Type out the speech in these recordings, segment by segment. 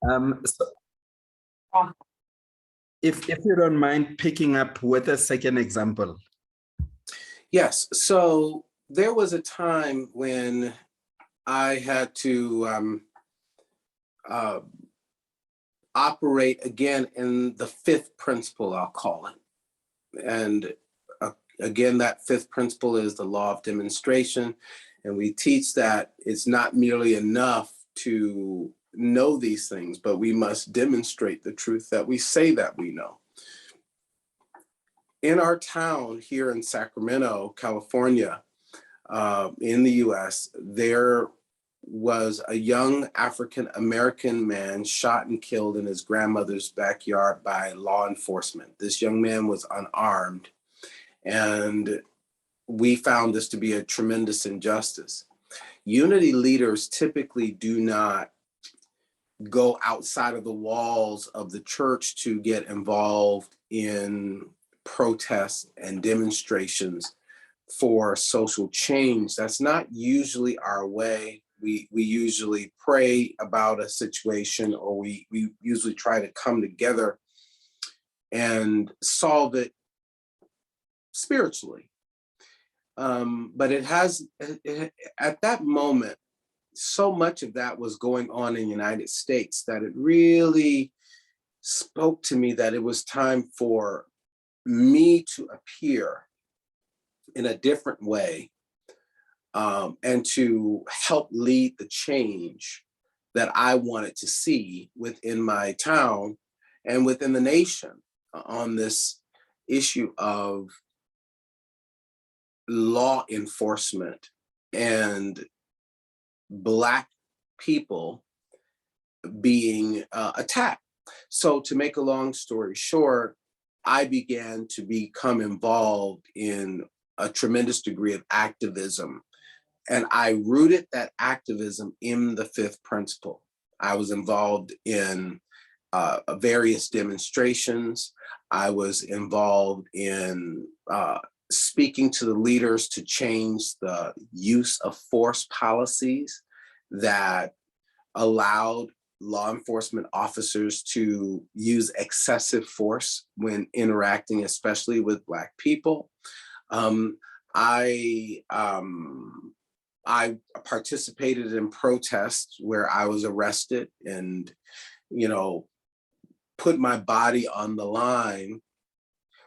So if you don't mind picking up with a second example. Yes, so there was a time when I had to operate again in the fifth principle, I'll call it. And again, that fifth principle is the law of demonstration. And we teach that it's not merely enough to know these things, but we must demonstrate the truth that we say that we know. In our town here in Sacramento, California, in the US, there was a young African-American man shot and killed in his grandmother's backyard by law enforcement. This young man was unarmed, and we found this to be a tremendous injustice. Unity leaders typically do not go outside of the walls of the church to get involved in protests and demonstrations for social change. That's not usually our way. We usually pray about a situation, or we usually try to come together and solve it spiritually. But at that moment, so much of that was going on in the United States that it really spoke to me that it was time for me to appear in a different way, and to help lead the change that I wanted to see within my town and within the nation on this issue of law enforcement and Black people being attacked. So to make a long story short, I began to become involved in a tremendous degree of activism. And I rooted that activism in the fifth principle. I was involved in various demonstrations. I was involved in speaking to the leaders to change the use of force policies that allowed law enforcement officers to use excessive force when interacting, especially with Black people. I participated in protests where I was arrested and, put my body on the line.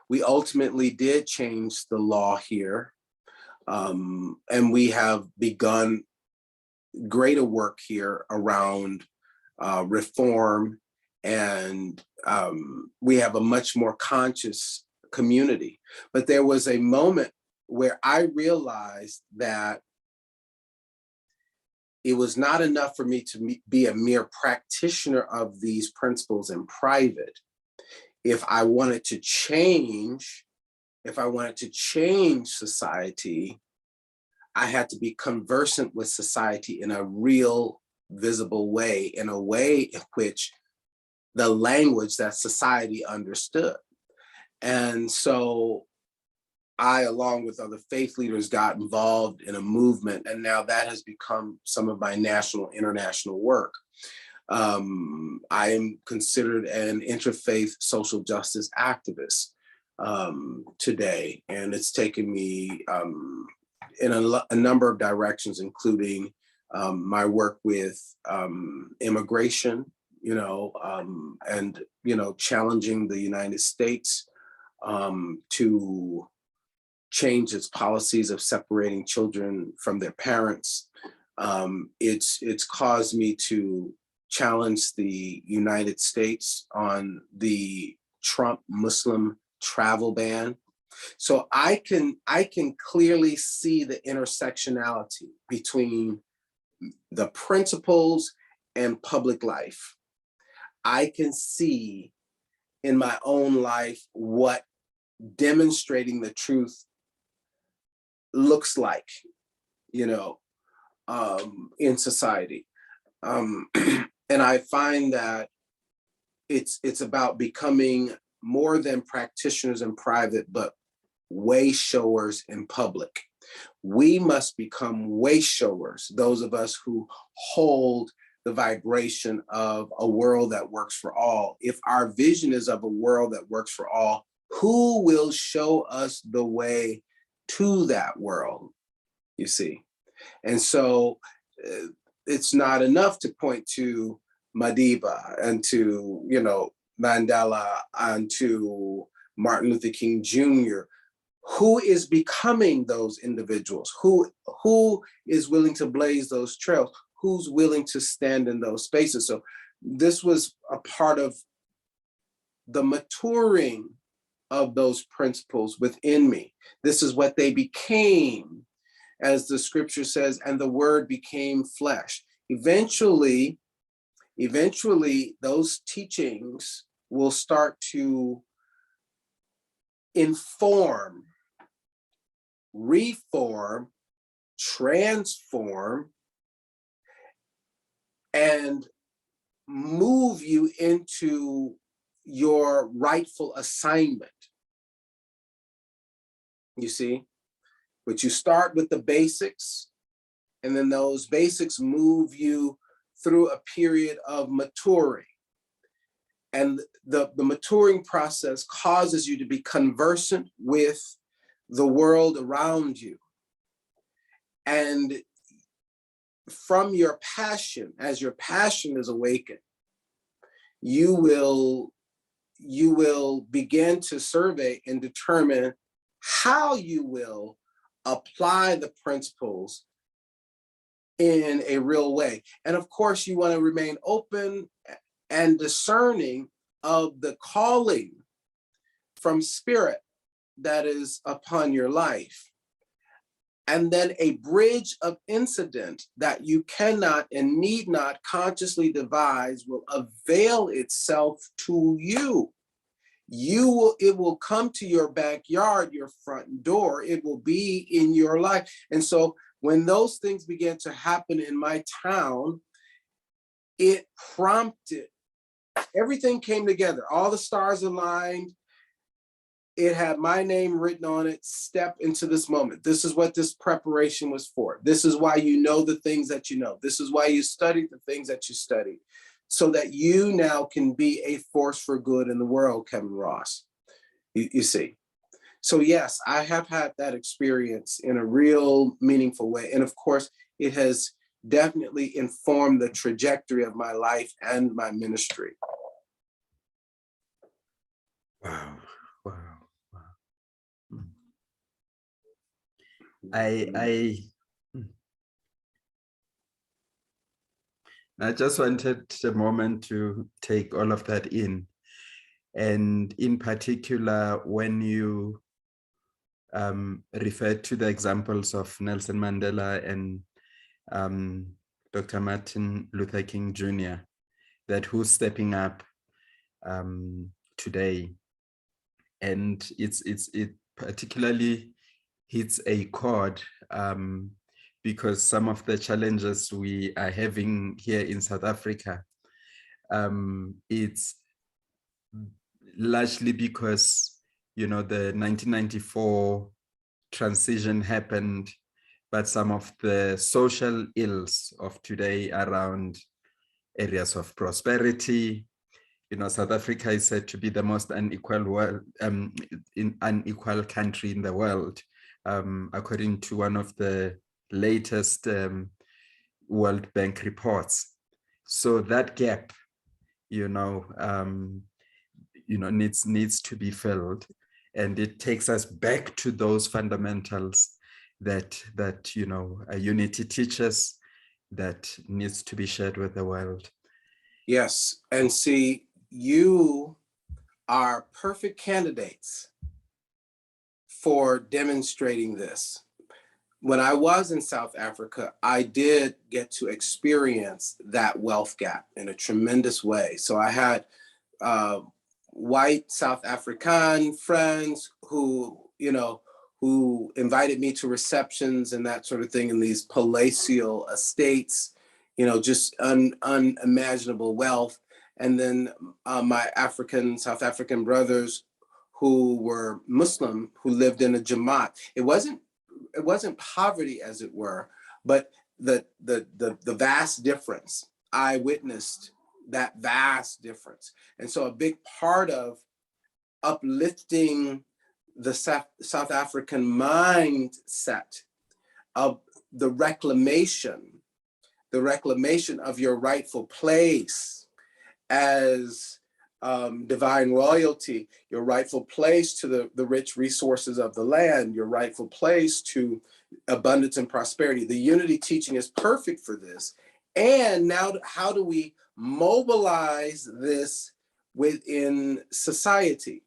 We ultimately did change the law here, and we have begun greater work here around reform, and we have a much more conscious community. But there was a moment where I realized that it was not enough for me to be a mere practitioner of these principles in private. If I wanted to change society, I had to be conversant with society in a real, visible way, in a way in which the language that society understood. And so I, along with other faith leaders, got involved in a movement, and now that has become some of my national, international work. I am considered an interfaith social justice activist today, and it's taken me in a number of directions, including my work with immigration, and challenging the United States to change its policies of separating children from their parents. It's caused me to challenge the United States on the Trump Muslim travel ban. So I can clearly see the intersectionality between the principles and public life. I can see in my own life what demonstrating the truth looks like, in society. And I find that it's about becoming more than practitioners in private, but way showers in public. We must become way showers, those of us who hold the vibration of a world that works for all. If our vision is of a world that works for all, who will show us the way to that world, you see? And so it's not enough to point to Madiba and to, Mandela and to Martin Luther King Jr. Who is becoming those individuals? Who is willing to blaze those trails? Who's willing to stand in those spaces? So this was a part of the maturing of those principles within me. This is what they became, as the scripture says, and the word became flesh. Eventually, those teachings will start to inform, reform, transform, and move you into your rightful assignment. You see? But you start with the basics, and then those basics move you through a period of maturing. And the maturing process causes you to be conversant with the world around you. And from your passion, as your passion is awakened, you will begin to survey and determine how you will apply the principles in a real way. And of course, you want to remain open and discerning of the calling from spirit that is upon your life. And then a bridge of incident that you cannot and need not consciously devise will avail itself to you. It will come to your backyard, your front door. It will be in your life. And so when those things began to happen in my town, it prompted, everything came together. All the stars aligned. It had my name written on it. Step into this moment. This is what this preparation was for. This is why you know the things that you know. This is why you studied the things that you studied, so that you now can be a force for good in the world, Kevin Ross. You see. So yes, I have had that experience in a real meaningful way. And of course, it has definitely informed the trajectory of my life and my ministry. Wow. I just wanted a moment to take all of that in. And in particular, when you referred to the examples of Nelson Mandela and Dr. Martin Luther King Jr., that who's stepping up today. And it particularly hits a chord because some of the challenges we are having here in South Africa, it's largely because, the 1994 transition happened, but some of the social ills of today around areas of prosperity, South Africa is said to be the most unequal unequal country in the world, according to one of the latest World Bank reports. So that gap, needs to be filled, and it takes us back to those fundamentals that unity teaches, that needs to be shared with the world. Yes, and see, you are perfect candidates for demonstrating this. When I was in South Africa, I did get to experience that wealth gap in a tremendous way. So I had white South African friends who invited me to receptions and that sort of thing in these palatial estates, just unimaginable wealth. And then my South African brothers who were Muslim, who lived in a Jamaat. It wasn't poverty, as it were, but the vast difference I witnessed that vast difference. And so a big part of uplifting the South African mindset of the reclamation of your rightful place as divine royalty, your rightful place to the rich resources of the land, your rightful place to abundance and prosperity. The unity teaching is perfect for this. And now, how do we mobilize this within society?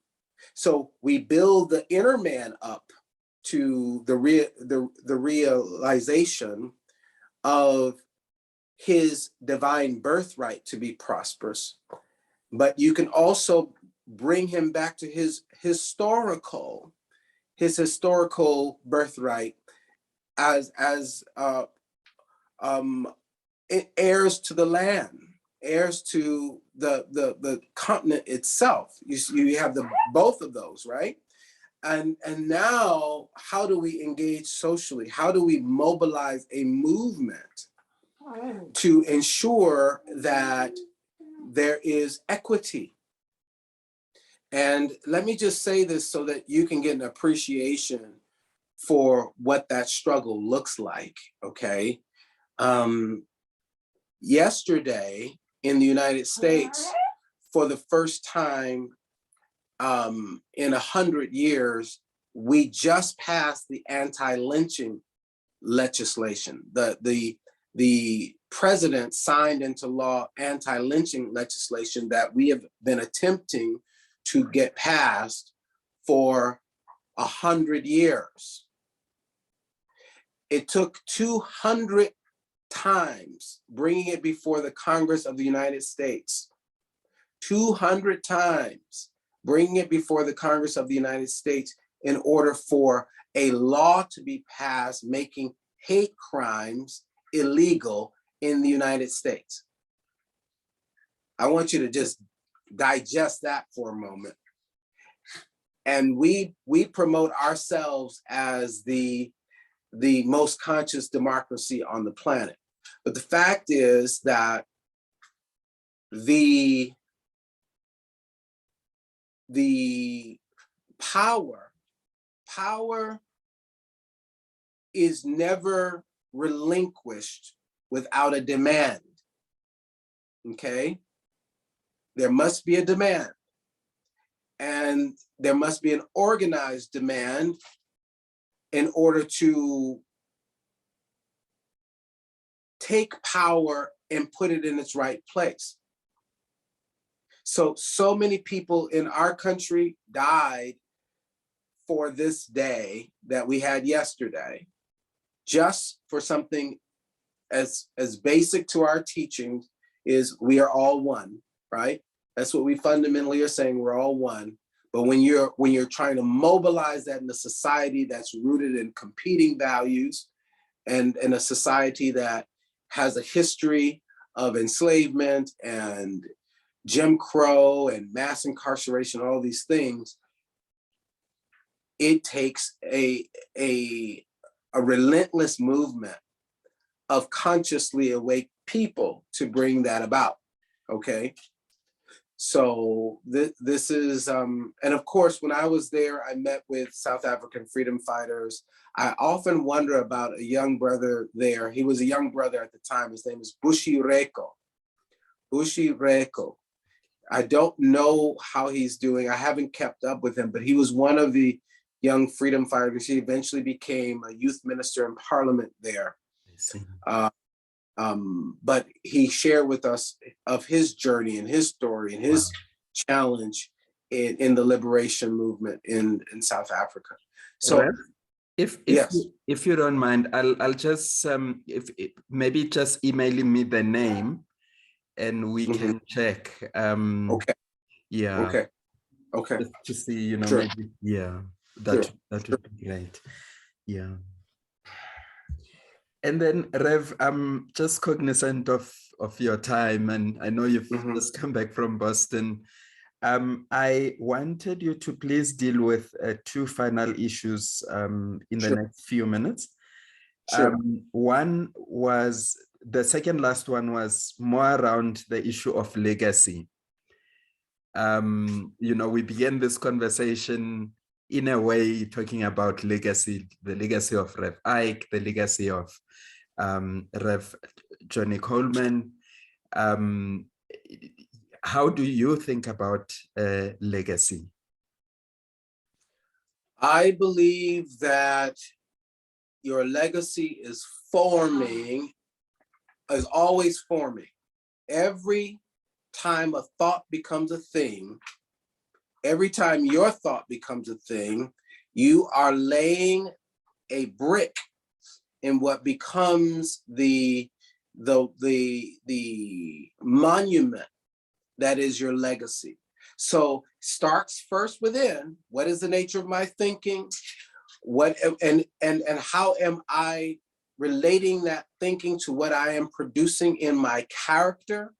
So we build the inner man up to the realization of his divine birthright to be prosperous, but you can also bring him back to his historical birthright as heirs to the land, heirs to the continent itself. You have both of those, right? And now, how do we engage socially? How do we mobilize a movement to ensure that there is equity? And let me just say this so that you can get an appreciation for what that struggle looks like, okay? Yesterday in the United States, for the first time in 100 years, we just passed the anti-lynching legislation. The president signed into law anti-lynching legislation that we have been attempting to get passed for 100 years. It took 200 times bringing it before the Congress of the United States, 200 times bringing it before the Congress of the United States in order for a law to be passed making hate crimes illegal in the United States. I want you to just digest that for a moment. And we promote ourselves as the most conscious democracy on the planet. But the fact is that the power is never relinquished without a demand, okay? There must be a demand, and there must be an organized demand in order to take power and put it in its right place. So many people in our country died for this day that we had yesterday, just for something as basic to our teachings is we are all one, right? That's what we fundamentally are saying, we're all one. But when you're trying to mobilize that in a society that's rooted in competing values and in a society that has a history of enslavement and Jim Crow and mass incarceration, all these things, it takes a relentless movement of consciously awake people to bring that about, okay? So this is, and of course, when I was there, I met with South African freedom fighters. I often wonder about a young brother there. He was a young brother at the time. His name is Bushireko. Bushireko. I don't know how he's doing. I haven't kept up with him, but he was one of the young freedom fighters. He eventually became a youth minister in parliament there. But he shared with us of his journey and his story and his challenge in the liberation movement in South Africa. So Rev, if you don't mind, I'll just maybe just emailing me the name and we can check. Okay. Yeah. Okay. Just to see, Sure. maybe, yeah, that would be great. Yeah. And then Rev, I'm just cognizant of your time, and I know you've just come back from Boston. I wanted you to please deal with two final issues in the next few minutes. Sure. One was the second last one was more around the issue of legacy. We began this conversation in a way talking about legacy, the legacy of Rev Ike, the legacy of Rev Johnny Coleman. How do you think about legacy? I believe that your legacy is always forming. Every time a thought becomes a thing, every time your thought becomes a thing, you are laying a brick in what becomes the monument that is your legacy. So starts first within. What is the nature of my thinking? What and how am I relating that thinking to what I am producing in my character?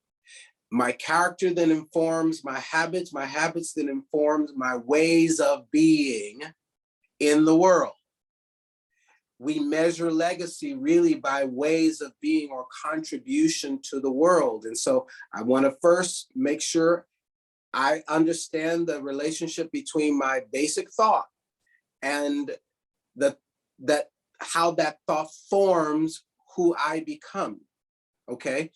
My character then informs my habits then informs my ways of being in the world. We measure legacy really by ways of being or contribution to the world. And so I want to first make sure I understand the relationship between my basic thought and how that thought forms who I become. Okay.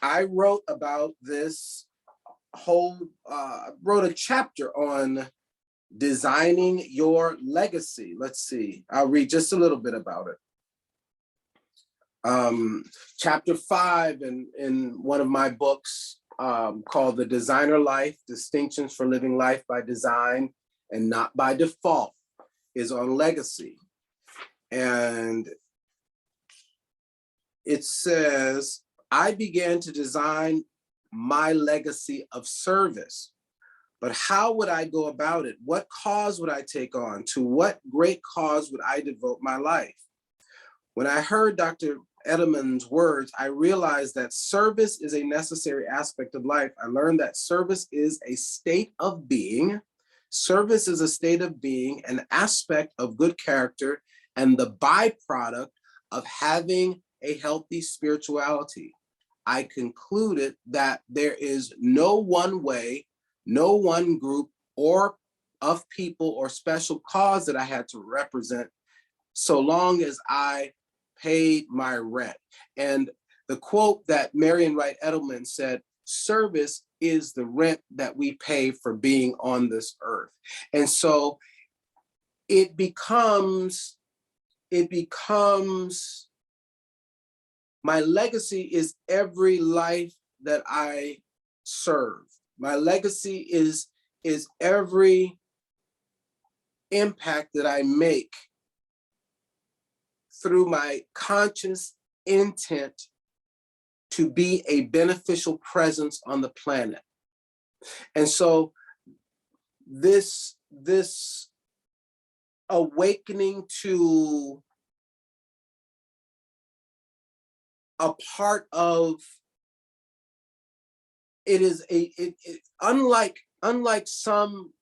I wrote about this wrote a chapter on designing your legacy. Let's see, I'll read just a little bit about it. Chapter 5 in one of my books called The Designer Life, Distinctions for Living Life by Design and Not by Default, is on legacy. And it says, I began to design my legacy of service, but how would I go about it? What cause would I take on? To what great cause would I devote my life? When I heard Dr. Edelman's words, I realized that service is a necessary aspect of life. I learned that service is a state of being. Service is a state of being, an aspect of good character, and the byproduct of having a healthy spirituality. I concluded that there is no one way, no one group or of people or special cause that I had to represent, so long as I paid my rent. And the quote that Marion Wright Edelman said, service is the rent that we pay for being on this earth. And so it becomes my legacy is every life that I serve. My legacy is every impact that I make through my conscious intent to be a beneficial presence on the planet. And so this awakening to a part of it is unlike some,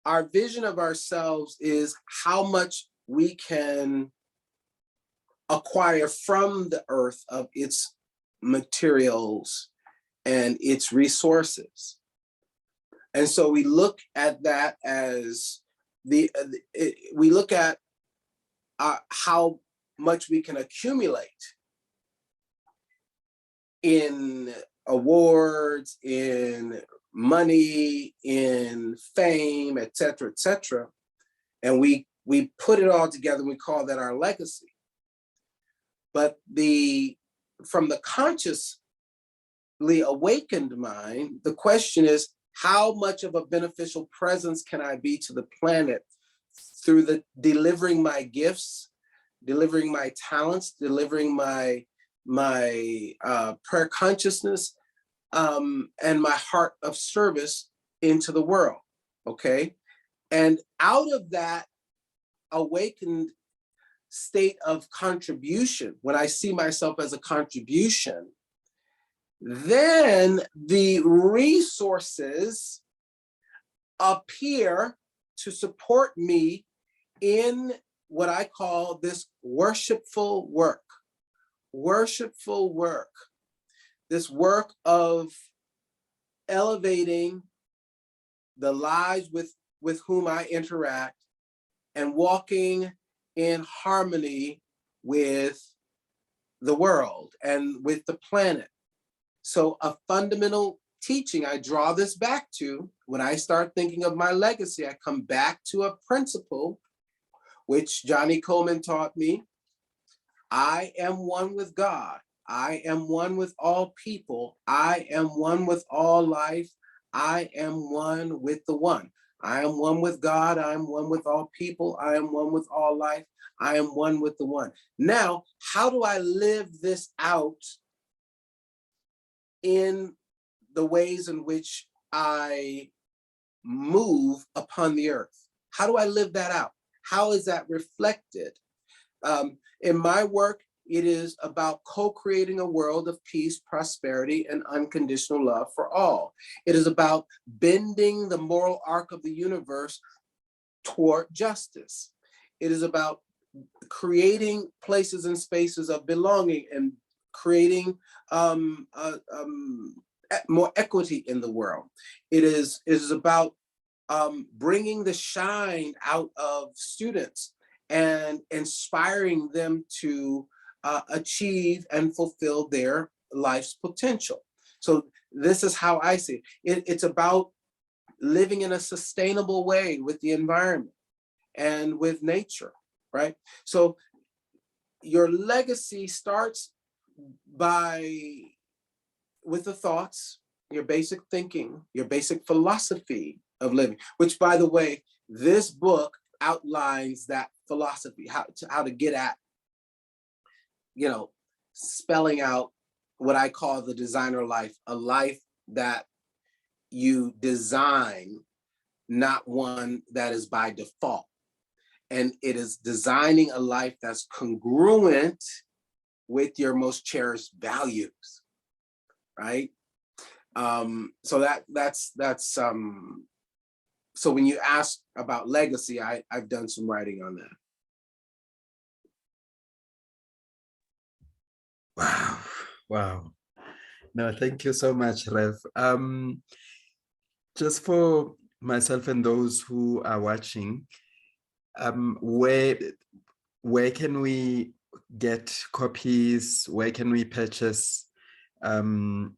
our vision of ourselves is how much we can acquire from the earth of its materials and its resources. And so we look at that as we look at how much we can accumulate in awards, in money, in fame, et cetera, et cetera. And we put it all together and we call that our legacy. But from the consciously awakened mind, the question is, how much of a beneficial presence can I be to the planet through delivering my gifts, delivering my talents, delivering my prayer consciousness, and my heart of service into the world, okay? And out of that awakened state of contribution, when I see myself as a contribution, then the resources appear to support me in what I call this worshipful work, this work of elevating the lives with whom I interact and walking in harmony with the world and with the planet. So a fundamental teaching I draw this back to, when I start thinking of my legacy, I come back to a principle which Johnny Coleman taught me. I am one with God. I am one with all people. I am one with all life. I am one with the one. I am one with God. I am one with all people. I am one with all life. I am one with the one. Now, how do I live this out in the ways in which I move upon the earth? How do I live that out? How is that reflected? In my work, it is about co-creating a world of peace, prosperity, and unconditional love for all. It is about bending the moral arc of the universe toward justice. It is about creating places and spaces of belonging and creating more equity in the world. It is about bringing the shine out of students and inspiring them to achieve and fulfill their life's potential. So this is how I see it. It's about living in a sustainable way with the environment and with nature, right? So your legacy starts with the thoughts, your basic thinking, your basic philosophy of living, which, by the way, this book outlines that philosophy, how to get at, spelling out what I call the designer life, a life that you design, not one that is by default. And it is designing a life that's congruent with your most cherished values, right? So so when you ask about legacy, I've done some writing on that. Wow. No, thank you so much, Rev. Just for myself and those who are watching, where can we get copies? Where can we purchase your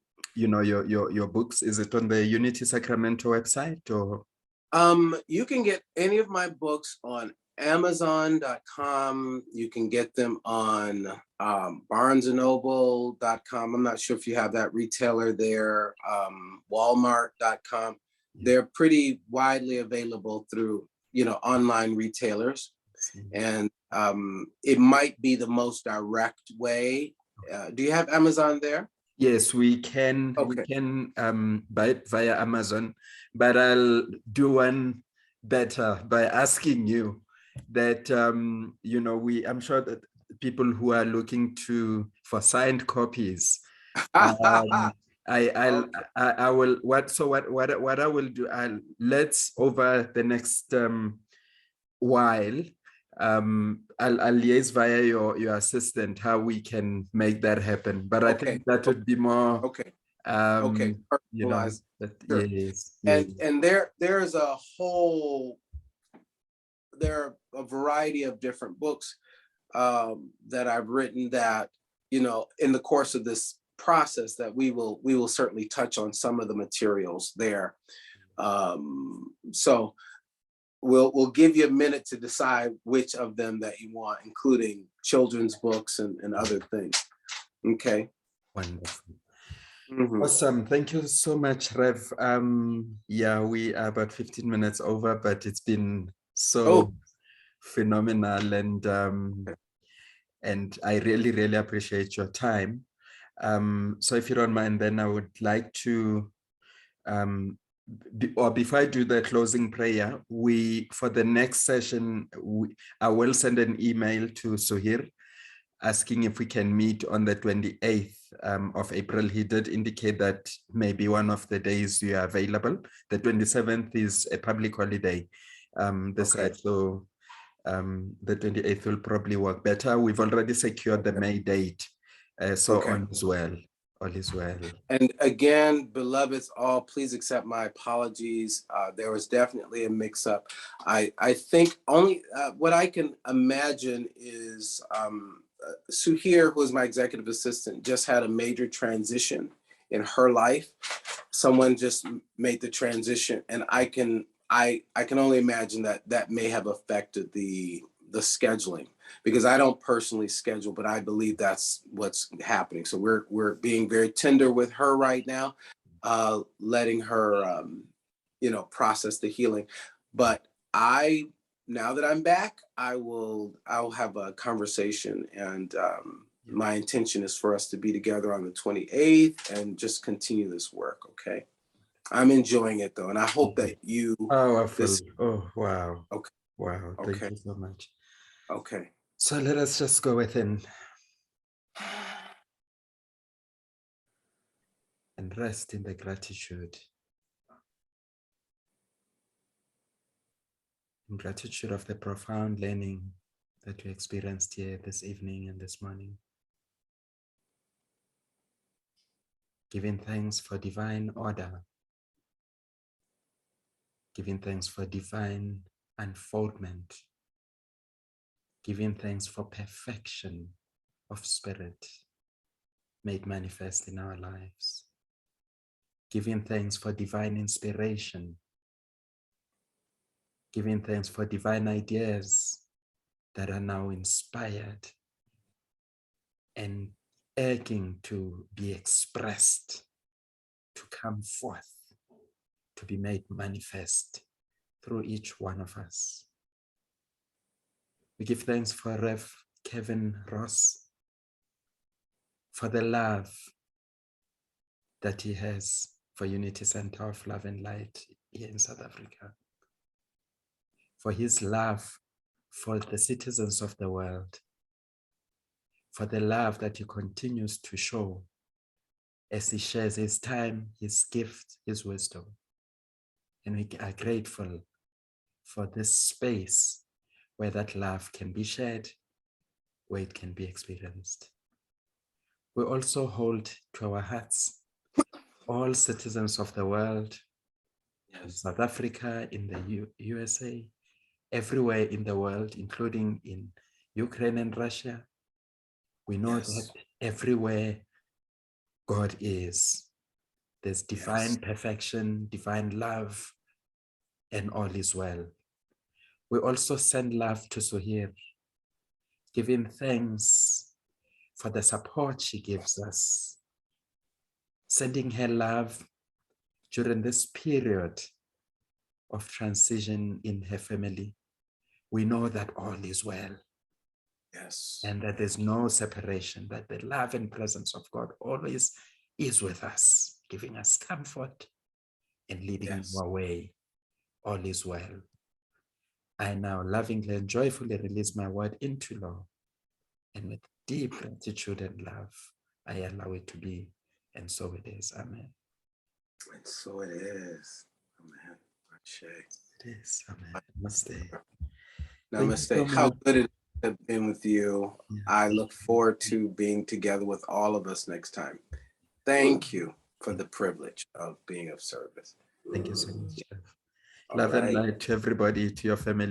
books? Is it on the Unity Sacramento website, or? You can get any of my books on Amazon.com. You can get them on BarnesandNoble.com. I'm not sure if you have that retailer there. Walmart.com. They're pretty widely available through online retailers, and it might be the most direct way. Do you have Amazon there? Yes, we can. Okay. We can buy it via Amazon, but I'll do one better by asking you that I'm sure that people who are looking for signed copies, I will what I will do. Let's over the next while. I'll liaise via your assistant how we can make that happen. But I think that would be more okay. Yes. And there are a variety of different books that I've written that in the course of this process that we will certainly touch on some of the materials there. So we'll give you a minute to decide which of them that you want, including children's books and other things. Okay. Wonderful. Mm-hmm. Awesome. Thank you so much, Rev. Yeah, we are about 15 minutes over, but it's been so phenomenal, and I really, really appreciate your time. So if you don't mind, then I would like to before I do the closing prayer, for the next session, I will send an email to Suhir asking if we can meet on the 28th of April. He did indicate that maybe one of the days you are available. The 27th is a public holiday. So The 28th will probably work better. We've already secured the May date. So Okay. all is well. All is well. And again, beloveds all, please accept my apologies. There was definitely a mix-up. I think only what I can imagine is Suhir, who is my executive assistant, just had a major transition in her life. Someone just made the transition, and I can only imagine that that may have affected the scheduling, because I don't personally schedule, but I believe that's what's happening. So we're being very tender with her right now, letting her process the healing. But now that I'm back, I'll have a conversation, and my intention is for us to be together on the 28th and just continue this work. Okay. I'm enjoying it though, and I hope that you. Powerful. Oh, wow. Okay. Wow. Thank Okay. you so much. Okay. So let us just go within and rest in the gratitude. In gratitude of the profound learning that we experienced here this evening and this morning. Giving thanks for divine order. Giving thanks for divine unfoldment. Giving thanks for perfection of spirit made manifest in our lives. Giving thanks for divine inspiration. Giving thanks for divine ideas that are now inspired and aching to be expressed, to come forth, to be made manifest through each one of us. We give thanks for Rev. Kevin Ross, for the love that he has for Unity Center of Love and Light here in South Africa, for his love for the citizens of the world, for the love that he continues to show as he shares his time, his gift, his wisdom. And we are grateful for this space where that love can be shared, where it can be experienced. We also hold to our hearts all citizens of the world, yes, in South Africa, in the USA, everywhere in the world, including in Ukraine and Russia. We know, yes, that everywhere God is, there's divine, yes, perfection, divine love, and all is well. We also send love to Suhir, giving thanks for the support she gives us, sending her love during this period of transition in her family. We know that all is well. Yes. And that there's no separation, that the love and presence of God always is with us, giving us comfort and leading, yes, our way. All is well. I now lovingly and joyfully release my word into law, and with deep gratitude and love, I allow it to be, and so it is. Amen. And so it is. Amen. It is. Amen. Namaste. Namaste. How good it has been with you. Yeah. I look forward to being together with all of us next time. Thank you for the privilege of being of service. Thank you so much. Love and light to everybody, to your family.